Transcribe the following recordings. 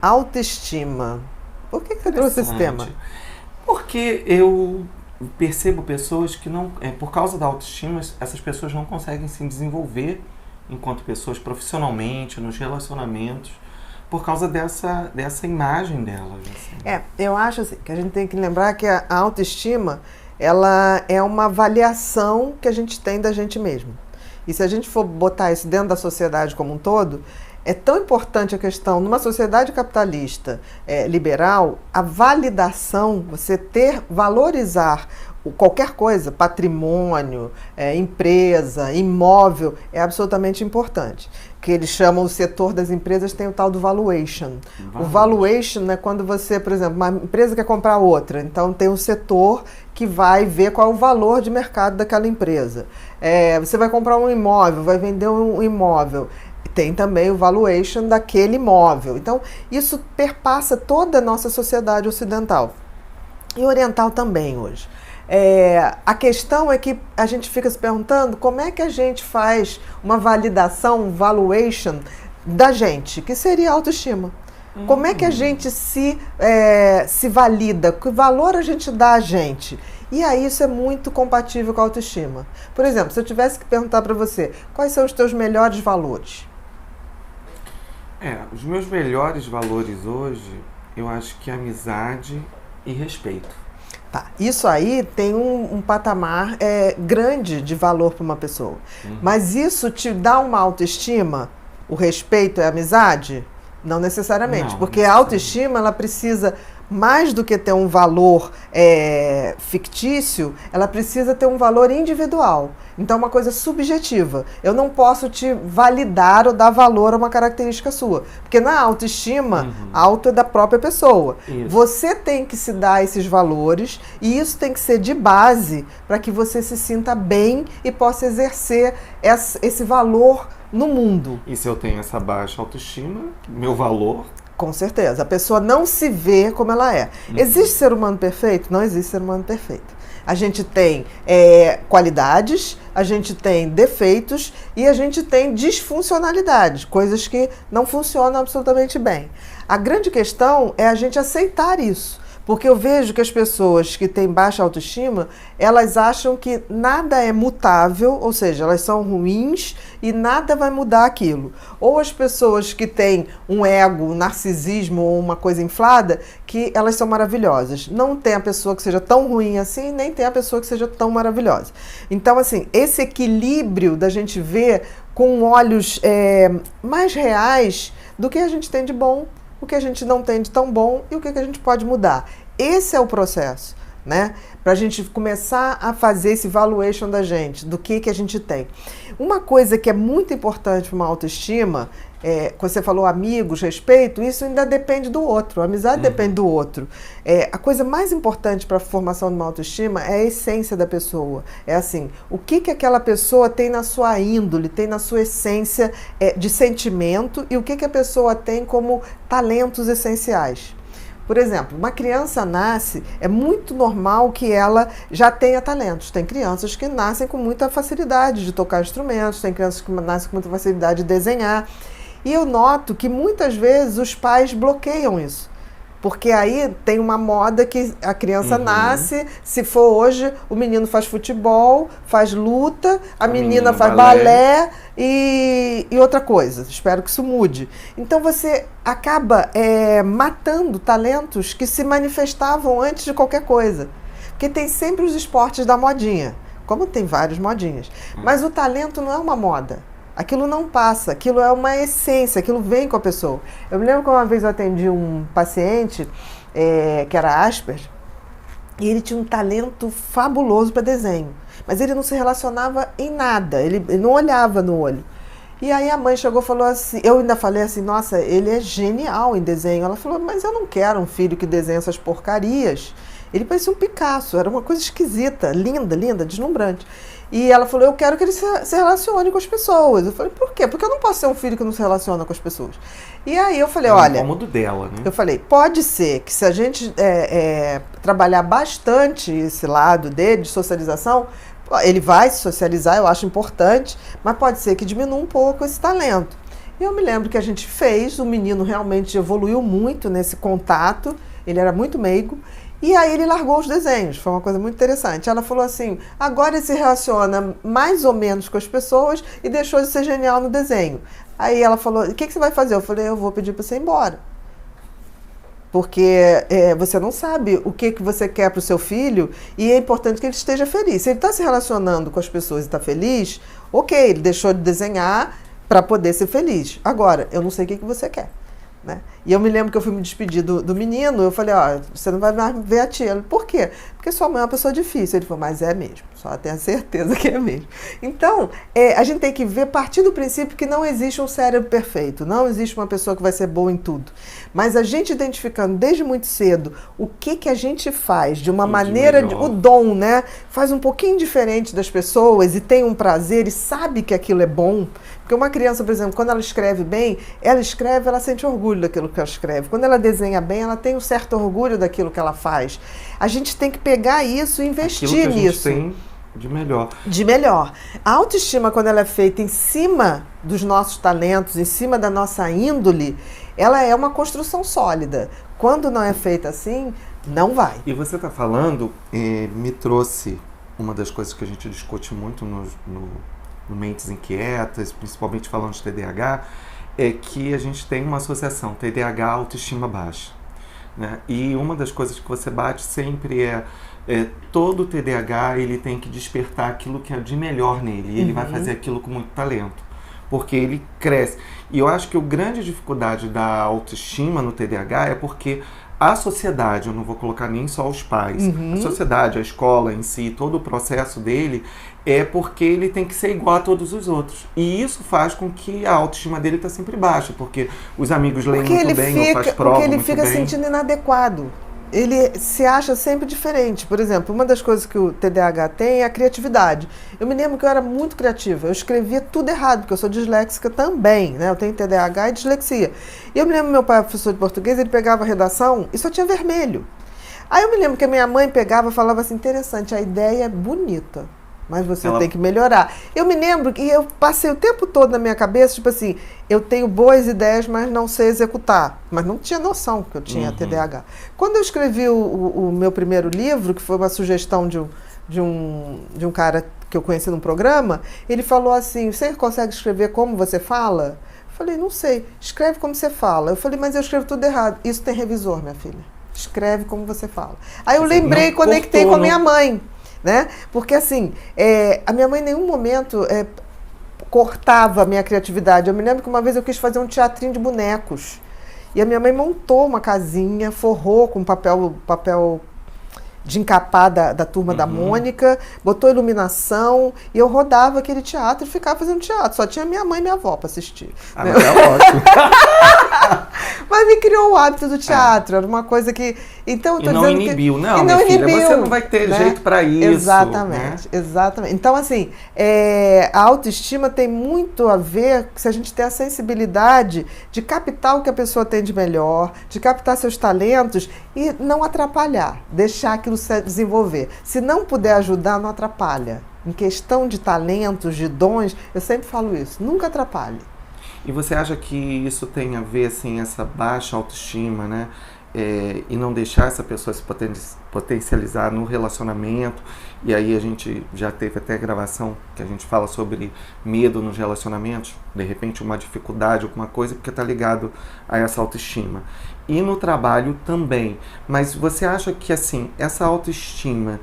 Autoestima. Por que você trouxe esse tema? Porque eu percebo pessoas que não, por causa da autoestima, essas pessoas não conseguem se desenvolver enquanto pessoas profissionalmente, nos relacionamentos, por causa dessa imagem delas. Assim. Eu acho assim, que a gente tem que lembrar que a autoestima, ela é uma avaliação que a gente tem da gente mesmo. E se a gente for botar isso dentro da sociedade como um todo, é tão importante a questão, numa sociedade capitalista liberal, a validação, você valorizar qualquer coisa, patrimônio, empresa, imóvel, é absolutamente importante. Que eles chamam, o setor das empresas tem o tal do valuation. O valuation é quando você, por exemplo, uma empresa quer comprar outra, então tem um setor que vai ver qual é o valor de mercado daquela empresa. Você vai comprar um imóvel, vai vender um imóvel, tem também o valuation daquele imóvel. Então, isso perpassa toda a nossa sociedade ocidental e oriental também hoje. A questão é que a gente fica se perguntando como é que a gente faz uma validação, um valuation da gente, que seria a autoestima. Como é que a gente se valida? Que valor a gente dá a gente? E aí isso é muito compatível com a autoestima. Por exemplo, se eu tivesse que perguntar para você, quais são os teus melhores valores? Os meus melhores valores hoje, eu acho que é amizade e respeito. Tá, isso aí tem um patamar grande de valor para uma pessoa. Mas isso te dá uma autoestima? O respeito é amizade? Não necessariamente, porque a autoestima ela precisa, mais do que ter um valor fictício, ela precisa ter um valor individual. Então é uma coisa subjetiva. Eu não posso te validar ou dar valor a uma característica sua. Porque na autoestima, auto é da própria pessoa. Isso. Você tem que se dar esses valores e isso tem que ser de base para que você se sinta bem e possa exercer esse valor no mundo. E se eu tenho essa baixa autoestima, meu valor... Com certeza. A pessoa não se vê como ela é. Existe ser humano perfeito? Não existe ser humano perfeito. A gente tem qualidades, a gente tem defeitos e a gente tem disfuncionalidades, coisas que não funcionam absolutamente bem. A grande questão é a gente aceitar isso. Porque eu vejo que as pessoas que têm baixa autoestima, elas acham que nada é mutável, ou seja, elas são ruins e nada vai mudar aquilo. Ou as pessoas que têm um ego, um narcisismo ou uma coisa inflada, que elas são maravilhosas. Não tem a pessoa que seja tão ruim assim, nem tem a pessoa que seja tão maravilhosa. Então, assim, esse equilíbrio da gente ver com olhos mais reais do que a gente tem de bom, o que a gente não tem de tão bom e o que a gente pode mudar. Esse é o processo, né? Para a gente começar a fazer esse valuation da gente, do que a gente tem. Uma coisa que é muito importante para uma autoestima, quando você falou amigos, respeito, isso ainda depende do outro, a amizade depende do outro. A coisa mais importante para a formação de uma autoestima é a essência da pessoa. É assim, o que aquela pessoa tem na sua índole, tem na sua essência de sentimento e o que a pessoa tem como talentos essenciais. Por exemplo, uma criança nasce, é muito normal que ela já tenha talentos. Tem crianças que nascem com muita facilidade de tocar instrumentos, tem crianças que nascem com muita facilidade de desenhar. E eu noto que muitas vezes os pais bloqueiam isso. Porque aí tem uma moda que a criança nasce, se for hoje, o menino faz futebol, faz luta, a menina faz balé e outra coisa. Espero que isso mude. Então você acaba matando talentos que se manifestavam antes de qualquer coisa. Porque tem sempre os esportes da modinha, como tem várias modinhas. Mas o talento não é uma moda. Aquilo não passa, aquilo é uma essência, aquilo vem com a pessoa. Eu me lembro que uma vez eu atendi um paciente que era Asperger e ele tinha um talento fabuloso para desenho, mas ele não se relacionava em nada, ele não olhava no olho. E aí a mãe chegou e falou assim, eu ainda falei assim, nossa, ele é genial em desenho. Ela falou, mas eu não quero um filho que desenha essas porcarias. Ele parecia um Picasso, era uma coisa esquisita, linda, linda, deslumbrante. E ela falou, eu quero que ele se relacione com as pessoas. Eu falei, por quê? Porque eu não posso ser um filho que não se relaciona com as pessoas. E aí eu falei, olha... É o cômodo dela, né? Eu falei, pode ser que se a gente trabalhar bastante esse lado dele, de socialização, ele vai se socializar, eu acho importante, mas pode ser que diminua um pouco esse talento. E eu me lembro que a gente fez, o menino realmente evoluiu muito nesse contato, ele era muito meigo, e aí ele largou os desenhos, foi uma coisa muito interessante. Ela falou assim, agora ele se relaciona mais ou menos com as pessoas e deixou de ser genial no desenho. Aí ela falou, o que você vai fazer? Eu falei, eu vou pedir para você ir embora. Porque você não sabe o que você quer para o seu filho e é importante que ele esteja feliz. Se ele está se relacionando com as pessoas e está feliz, ok, ele deixou de desenhar para poder ser feliz. Agora, eu não sei o que você quer. Né? E eu me lembro que eu fui me despedir do menino, eu falei, ó, você não vai mais ver a tia. Ele, por quê? Porque sua mãe é uma pessoa difícil. Ele falou, mas é mesmo, só tenho a certeza que é mesmo. Então, a gente tem que ver, partir do princípio que não existe um cérebro perfeito, não existe uma pessoa que vai ser boa em tudo. Mas a gente identificando desde muito cedo o que a gente faz de uma maneira, o dom, né? Faz um pouquinho diferente das pessoas e tem um prazer e sabe que aquilo é bom. Porque uma criança, por exemplo, quando ela escreve bem, ela sente orgulho daquilo que ela escreve. Quando ela desenha bem, ela tem um certo orgulho daquilo que ela faz. A gente tem que pegar isso e investir nisso. Aquilo que a gente tem de melhor. De melhor. A autoestima, quando ela é feita em cima dos nossos talentos, em cima da nossa índole, ela é uma construção sólida. Quando não é feita assim, não vai. E você está falando, me trouxe uma das coisas que a gente discute muito no Mentes Inquietas, principalmente falando de TDAH, é que a gente tem uma associação TDAH autoestima baixa, né? E uma das coisas que você bate sempre todo TDAH ele tem que despertar aquilo que é de melhor nele, e ele vai fazer aquilo com muito talento, porque ele cresce. E eu acho que a grande dificuldade da autoestima no TDAH é porque a sociedade, eu não vou colocar nem só os pais, a sociedade, a escola em si, todo o processo dele é porque ele tem que ser igual a todos os outros. E isso faz com que a autoestima dele está sempre baixa, porque os amigos leem muito bem, ou faz prova muito bem. Porque ele fica sentindo inadequado. Ele se acha sempre diferente. Por exemplo, uma das coisas que o TDAH tem é a criatividade. Eu me lembro que eu era muito criativa. Eu escrevia tudo errado, porque eu sou disléxica também, né? Eu tenho TDAH e dislexia. E eu me lembro que meu pai é professor de português, ele pegava a redação e só tinha vermelho. Aí eu me lembro que a minha mãe pegava e falava assim, interessante, a ideia é bonita, mas você tem que melhorar. Eu me lembro que eu passei o tempo todo na minha cabeça, tipo assim, eu tenho boas ideias, mas não sei executar. Mas não tinha noção que eu tinha TDAH. Quando eu escrevi o meu primeiro livro, que foi uma sugestão de um cara que eu conheci num programa, ele falou assim, você consegue escrever como você fala? Eu falei, não sei, escreve como você fala. Eu falei, mas eu escrevo tudo errado. Isso tem revisor, minha filha. Escreve como você fala. Aí eu lembrei e conectei com a minha mãe. Né? Porque assim, a minha mãe em nenhum momento cortava a minha criatividade. Eu me lembro que uma vez eu quis fazer um teatrinho de bonecos e a minha mãe montou uma casinha, forrou com papel de encapar da turma da Mônica, botou iluminação e eu rodava aquele teatro e ficava fazendo teatro. Só tinha minha mãe e minha avó para assistir. Né? Mas é ótimo. Mas me criou o hábito do teatro, era uma coisa que... Então, eu tô não dizendo inibiu, que, não, minha filha, você não vai ter jeito para isso. Exatamente, né? Exatamente. Então, assim, a autoestima tem muito a ver se a gente tem a sensibilidade de captar o que a pessoa tem de melhor, de captar seus talentos e não atrapalhar, deixar aquilo se desenvolver. Se não puder ajudar, não atrapalha. Em questão de talentos, de dons, eu sempre falo isso, nunca atrapalhe. E você acha que isso tem a ver, assim, essa baixa autoestima, né? E não deixar essa pessoa se potencializar no relacionamento? E aí a gente já teve até gravação que a gente fala sobre medo nos relacionamentos, de repente uma dificuldade, alguma coisa, porque está ligado a essa autoestima. E no trabalho também. Mas você acha que, assim, essa autoestima,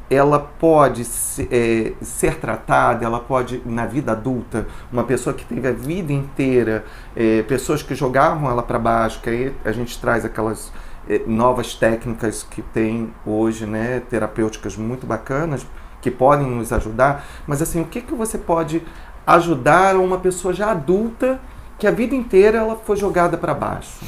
ela pode ser tratada, ela pode, na vida adulta, uma pessoa que teve a vida inteira, pessoas que jogavam ela para baixo, que aí a gente traz aquelas novas técnicas que tem hoje, né, terapêuticas muito bacanas, que podem nos ajudar, mas assim, o que você pode ajudar uma pessoa já adulta, que a vida inteira ela foi jogada para baixo?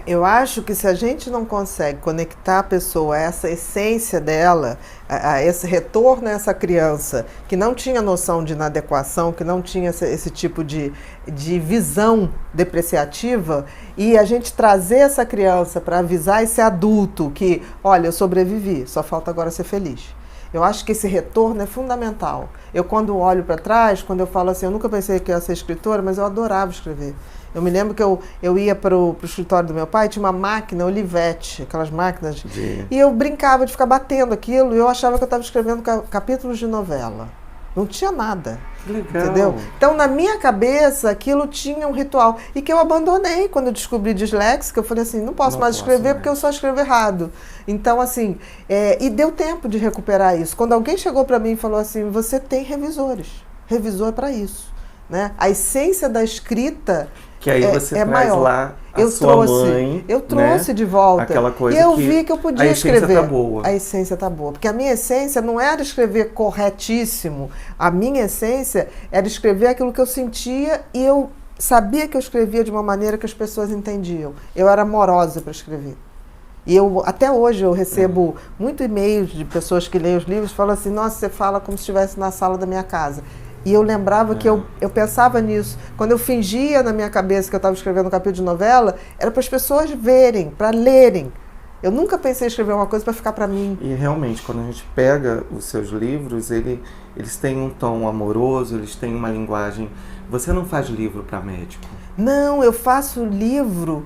Eu acho que se a gente não consegue conectar a pessoa a essa essência dela, a esse retorno a essa criança que não tinha noção de inadequação, que não tinha esse tipo de visão depreciativa, e a gente trazer essa criança para avisar esse adulto que, olha, eu sobrevivi, só falta agora ser feliz. Eu acho que esse retorno é fundamental. Eu, quando olho para trás, quando eu falo assim, eu nunca pensei que eu ia ser escritora, mas eu adorava escrever. Eu me lembro que eu ia para o escritório do meu pai, tinha uma máquina Olivetti, aquelas máquinas, e eu brincava de ficar batendo aquilo, e eu achava que eu estava escrevendo capítulos de novela. Não tinha nada. Legal. Entendeu? Então, na minha cabeça, aquilo tinha um ritual. E que eu abandonei quando eu descobri disléxica. Eu falei assim, não posso mais escrever porque eu só escrevo errado. Então, assim, e deu tempo de recuperar isso. Quando alguém chegou para mim e falou assim, você tem revisores. Revisor é para isso. Né? A essência da escrita que aí você traz maior. Lá a sua mãe. Eu trouxe, né? De volta. Aquela coisa e eu vi que eu podia escrever. Tá boa. A essência tá boa. Porque a minha essência não era escrever corretíssimo. A minha essência era escrever aquilo que eu sentia e eu sabia que eu escrevia de uma maneira que as pessoas entendiam. Eu era amorosa para escrever. E até hoje eu recebo muito e-mails de pessoas que leem os livros e falam assim, nossa, você fala como se estivesse na sala da minha casa. E eu lembrava que eu pensava nisso. Quando eu fingia na minha cabeça que eu estava escrevendo um capítulo de novela, era para as pessoas verem, para lerem. Eu nunca pensei em escrever uma coisa para ficar para mim. E realmente, quando a gente pega os seus livros, eles têm um tom amoroso, eles têm uma linguagem... Você não faz livro para médico? Não, eu faço livro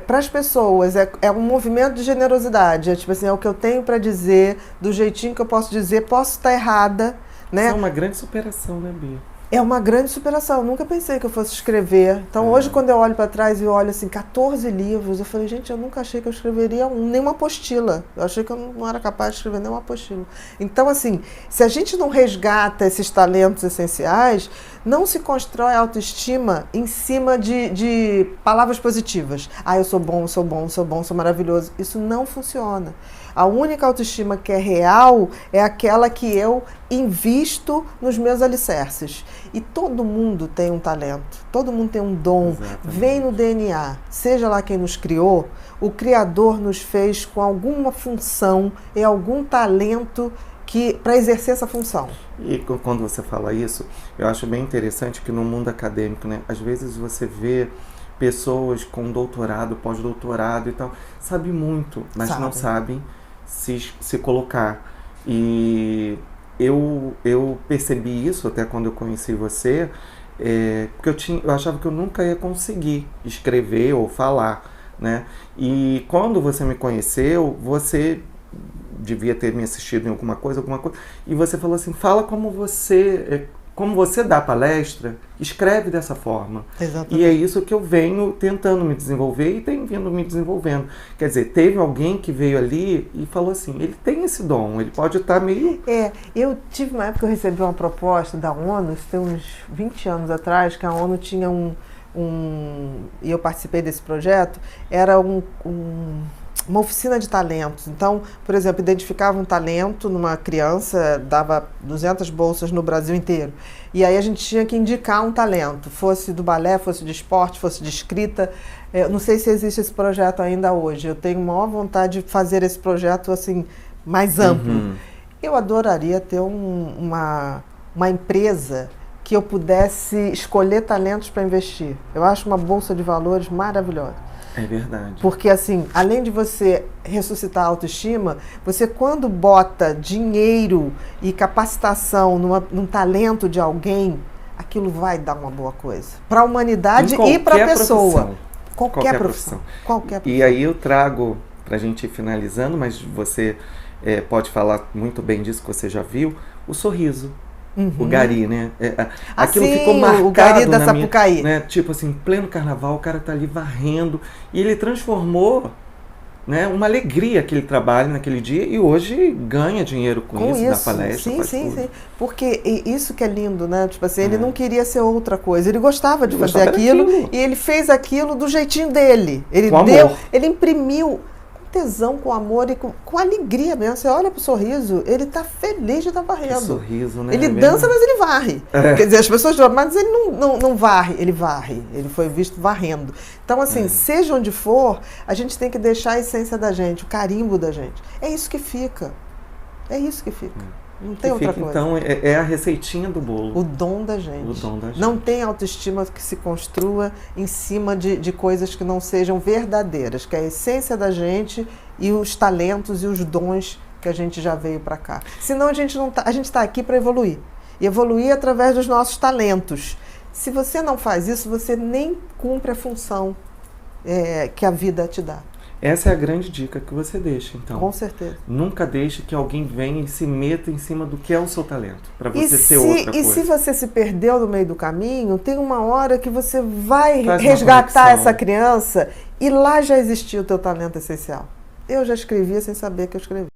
para as pessoas. É um movimento de generosidade. Tipo assim, é o que eu tenho para dizer, do jeitinho que eu posso dizer. Posso estar errada, né? Isso é uma grande superação, né, Bia? É uma grande superação. Eu nunca pensei que eu fosse escrever. Então, hoje, quando eu olho para trás e olho assim, 14 livros, eu falei, gente, eu nunca achei que eu escreveria nenhuma apostila. Eu achei que eu não era capaz de escrever nenhuma apostila. Então, assim, se a gente não resgata esses talentos essenciais, não se constrói autoestima em cima de palavras positivas. Ah, eu sou bom, sou bom, sou bom, sou maravilhoso. Isso não funciona. A única autoestima que é real é aquela que eu invisto nos meus alicerces. E todo mundo tem um talento, todo mundo tem um dom, exatamente. Vem no DNA. Seja lá quem nos criou, o Criador nos fez com alguma função e algum talento para exercer essa função. E quando você fala isso, eu acho bem interessante que no mundo acadêmico, né, às vezes você vê pessoas com doutorado, pós-doutorado e tal, sabem muito, mas não sabem se colocar. E eu percebi isso até quando eu conheci você, porque eu achava que eu nunca ia conseguir escrever ou falar, né? E quando você me conheceu, você devia ter me assistido em alguma coisa, e você falou assim, fala como você dá palestra, escreve dessa forma. Exatamente. E é isso que eu venho tentando me desenvolver e tenho vindo me desenvolvendo. Quer dizer, teve alguém que veio ali e falou assim, ele tem esse dom, ele pode estar meio... Eu tive uma época que eu recebi uma proposta da ONU, isso tem uns 20 anos atrás, que a ONU tinha e eu participei desse projeto, era uma oficina de talentos. Então, por exemplo, identificava um talento numa criança, dava 200 bolsas no Brasil inteiro. E aí a gente tinha que indicar um talento, fosse do balé, fosse de esporte, fosse de escrita. Eu não sei se existe esse projeto ainda hoje. Eu tenho maior vontade de fazer esse projeto assim, mais amplo. Uhum. Eu adoraria ter uma empresa que eu pudesse escolher talentos para investir. Eu acho uma bolsa de valores maravilhosa. É verdade. Porque, assim, além de você ressuscitar a autoestima, você, quando bota dinheiro e capacitação num talento de alguém, aquilo vai dar uma boa coisa. Para a humanidade e para a pessoa. Qualquer profissão. E aí eu trago, para a gente ir finalizando, mas você pode falar muito bem disso que você já viu, o sorriso. Uhum. O Gari, né? Aquilo ficou marcado. O Gari da Sapucaí. Né? Tipo assim, pleno carnaval, o cara tá ali varrendo. E ele transformou, né, uma alegria aquele trabalho naquele dia. E hoje ganha dinheiro com isso, dá palestra. Sim. Porque isso que é lindo, né? Tipo assim, ele não queria ser outra coisa. Ele gostava de fazer aquilo. E ele fez aquilo do jeitinho dele. Ele imprimiu tesão, com amor e com alegria mesmo. Você olha pro sorriso, ele tá feliz de estar varrendo. Que sorriso, né? Ele dança, mas ele varre. Quer dizer, as pessoas dizem, mas ele não varre. Ele varre. Ele foi visto varrendo. Então, assim, seja onde for, a gente tem que deixar a essência da gente, o carimbo da gente. É isso que fica. É isso que fica. Não tem outra coisa. Então, é a receitinha do bolo. O dom da gente. Não tem autoestima que se construa em cima de coisas que não sejam verdadeiras, que é a essência da gente e os talentos e os dons que a gente já veio para cá. Senão a gente está aqui para evoluir. E evoluir através dos nossos talentos. Se você não faz isso, você nem cumpre a função que a vida te dá. Essa é a grande dica que você deixa, então. Com certeza. Nunca deixe que alguém venha e se meta em cima do que é o seu talento, para você ser outra coisa. E se você se perdeu no meio do caminho, tem uma hora que você vai Faz uma resgatar conexão. essa criança e lá já existia o teu talento essencial. Eu já escrevia sem saber que eu escrevia.